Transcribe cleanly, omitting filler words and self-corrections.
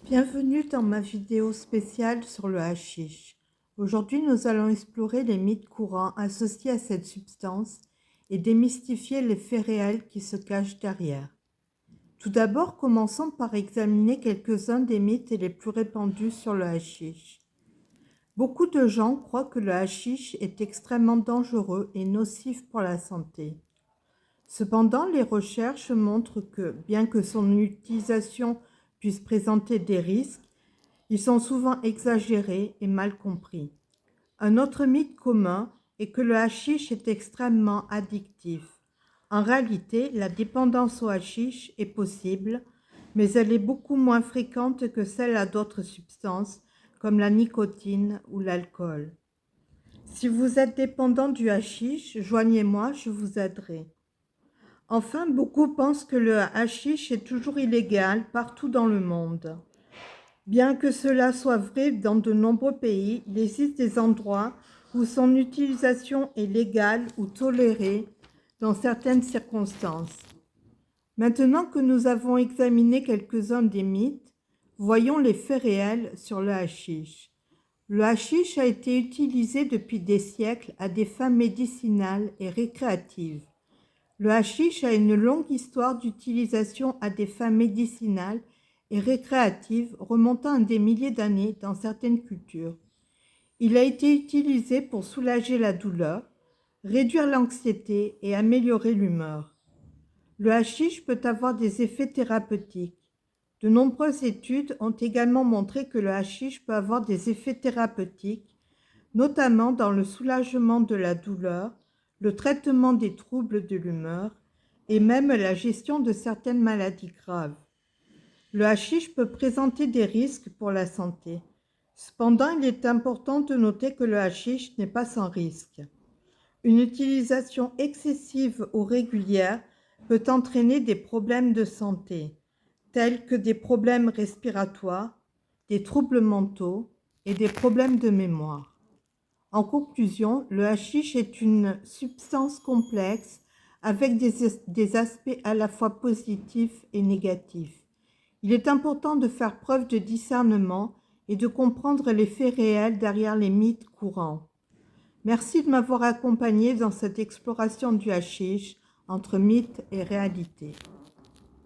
Bienvenue dans ma vidéo spéciale sur le hashish. Aujourd'hui, nous allons explorer les mythes courants associés à cette substance et démystifier les faits réels qui se cachent derrière. Tout d'abord, commençons par examiner quelques-uns des mythes les plus répandus sur le hashish. Beaucoup de gens croient que le hashish est extrêmement dangereux et nocif pour la santé. Cependant, les recherches montrent que, bien que son utilisation puisse présenter des risques, ils sont souvent exagérés et mal compris. Un autre mythe commun est que le hashish est extrêmement addictif. En réalité, la dépendance au hashish est possible, mais elle est beaucoup moins fréquente que celle à d'autres substances comme la nicotine ou l'alcool. Si vous êtes dépendant du hashish, joignez-moi, je vous aiderai. Enfin, beaucoup pensent que le hashish est toujours illégal partout dans le monde. Bien que cela soit vrai dans de nombreux pays, il existe des endroits où son utilisation est légale ou tolérée dans certaines circonstances. Maintenant que nous avons examiné quelques-uns des mythes, voyons les faits réels sur le hashish. Le hashish a été utilisé depuis des siècles à des fins médicinales et récréatives. Le hashish a une longue histoire d'utilisation à des fins médicinales et récréatives remontant à des milliers d'années dans certaines cultures. Il a été utilisé pour soulager la douleur, réduire l'anxiété et améliorer l'humeur. Le hashish peut avoir des effets thérapeutiques. De nombreuses études ont également montré que le hashish peut avoir des effets thérapeutiques, notamment dans le soulagement de la douleur, le traitement des troubles de l'humeur et même la gestion de certaines maladies graves. Le hashish peut présenter des risques pour la santé. Cependant, il est important de noter que le hashish n'est pas sans risque. Une utilisation excessive ou régulière peut entraîner des problèmes de santé, tels que des problèmes respiratoires, des troubles mentaux et des problèmes de mémoire. En conclusion, le hashish est une substance complexe avec des aspects à la fois positifs et négatifs. Il est important de faire preuve de discernement et de comprendre les faits réels derrière les mythes courants. Merci de m'avoir accompagné dans cette exploration du hashish entre mythe et réalité.